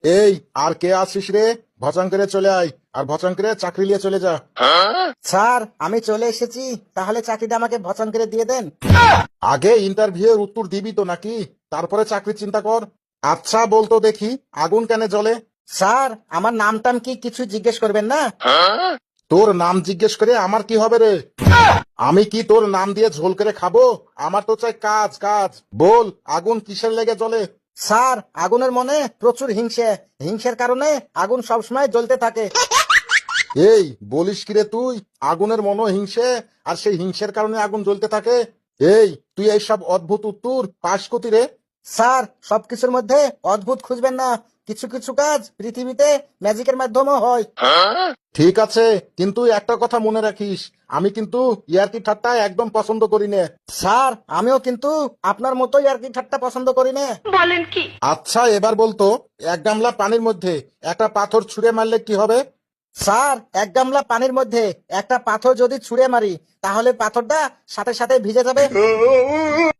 এই, আর কে আছিস রে? ভচাঙ্করে চলে আয়, আর ভচাঙ্করে চাকরি নিয়ে চলে যা। স্যার আমি চলে এসেছি, তাহলে চাকরিটা আমাকে ভচান করে দিয়ে দেন। আগে ইন্টারভিউ এর উত্তর দিবি তো নাকি? তারপরে চাকরি চিন্তা কর। আচ্ছা বলতো দেখি, আগুন কেন জ্বলে? স্যার আমার নাম টাম কি কিছু জিজ্ঞেস করবেন না? তোর নাম জিজ্ঞেস করে আমার কি হবে রে? আমি কি তোর নাম দিয়ে ঝোল করে খাবো? আমার তো চাই কাজ কাজ। বল, আগুন কিসের লেগে জ্বলে? স্যার আগুনের মনে প্রচুর হিংসে, হিংসের কারণে আগুন সবসময় জ্বলতে থাকে। এই বলিস কি রে তুই? আগুনের মনো হিংসে, আর সেই হিংসের কারণে আগুন জ্বলতে থাকে? এই, তুই এইসব অদ্ভুত উত্তর পাস কতি রে? স্যার সবকিছুর মধ্যে অদ্ভুত খুঁজবেন না, কিছু কিছু কাজ পৃথিবীতে ম্যাজিকের মাধ্যমে হয়। ঠিক আছে, কিন্তু একটা কথা মনে রাখিস, আমি কিন্তু ইয়ার্কি ঠাট্টা একদম পছন্দ করি না। স্যার আমিও কিন্তু আপনার মতোই আর কি ঠাট্টা পছন্দ করি না। আচ্ছা এবার বলতো, এক গামলা পানির মধ্যে একটা পাথর ছুঁড়ে মারলে কি হবে? স্যার এক গামলা পানির মধ্যে একটা পাথর যদি ছুঁড়ে মারি, তাহলে পাথরটা সাথে সাথে ভিজে যাবে।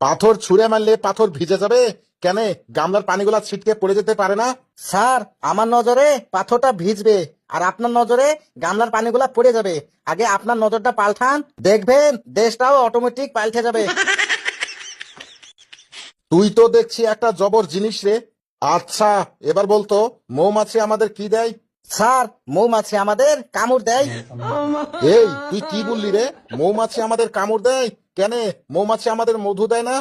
পাথর ছুঁড়ে মারলে পাথর ভিজে যাবে? কেন, গামলার পানিগুলা ছিটকে পড়ে যেতে পারে না? স্যার আমার নজরে পাথরটা ভিজবে, আর আপনার নজরে গামলার পানিগুলা পড়ে যাবে। আগে আপনার নজরটা পাল্টান, দেখবেন দেশটাও অটোমেটিক পাল্টে যাবে। তুই তো দেখছি একটা জবর জিনিস রে। আচ্ছা এবার বলতো, মৌমাছি আমাদের কি দেয়? স্যার মৌমাছি আমাদের কামড় দেয়। এই তুই কি বললি রে? মৌমাছি আমাদের কামড় দেয়? কেন, মৌমাছি আমাদের মধু দেয় না?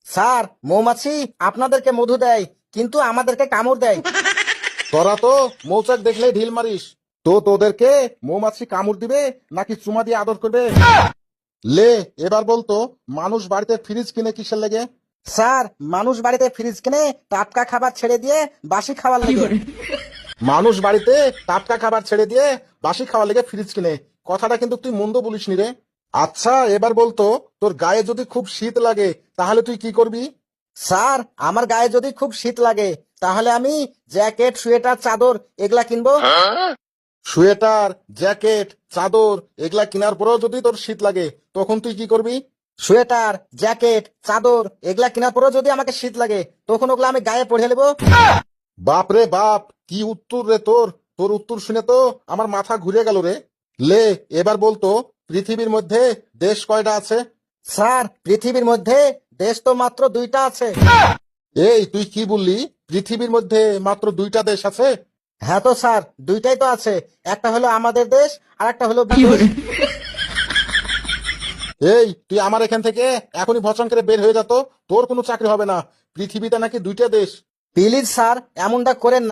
স্যার মৌমাছি আপনাদেরকে মধু দেয়, কিন্তু আমাদেরকে কামড় দেয়। তোরা তো মৌচাক দেখলেই ঢিল মারিস। তো তোদেরকে মৌমাছি কামড় দিবে নাকি চুমা দিয়ে আদর করবে? লে, এবার বলতো, মানুষ বাড়িতে ফ্রিজ কিনে কিসের লেগে? স্যার মানুষ বাড়িতে ফ্রিজ কিনে টাটকা খাবার ছেড়ে দিয়ে বাসি খাবার লাগে। মানুষ বাড়িতে টাটকা খাবার ছেড়ে দিয়ে বাসি খাওয়ার লেগে ফ্রিজ কিনে। কথাটা কিন্তু তুই মন্দ বলিসনি রে। আচ্ছা এবার বলতো, তোর গায়ে যদি খুব শীত লাগে তাহলে তুই কি করবি? স্যার আমার গায়ে যদি খুব শীত লাগে, তাহলে আমি জ্যাকেট সোয়েটার চাদর এগুলা কিনবো। সোয়েটার, জ্যাকেট, চাদর এগুলা কেনার পরেও যদি তোর শীত লাগে, তখন তুই কি করবি? সোয়েটার জ্যাকেট চাদর এগুলা কেনার পরেও যদি আমাকে শীত লাগে, তখন ওগুলা আমি গায়ে পরে নেবো। বাপ রে বাপ, কি উত্তর রে তোর! তোর উত্তর শুনে তো আমার মাথা ঘুরে গেল রে। লে, এবার বলতো, পৃথিবীর মধ্যে দেশ কয়টা আছে? স্যার পৃথিবীর মধ্যে দেশ তো মাত্র দুইটা আছে। এই তুই কি বললি? পৃথিবীর মধ্যে মাত্র দুইটা দেশ আছে? হ্যাঁ তো স্যার দুইটাই তো আছে, একটা হলো আমাদের দেশ আর একটা হলো বিদেশ। এই তুই আমার এখান থেকে এখনই ভচন করে বের হয়ে যা তো। তোর কোনো চাকরি হবে না। পৃথিবীতে নাকি দুইটা দেশ। প্লিজ স্যার এমনটা করেন না।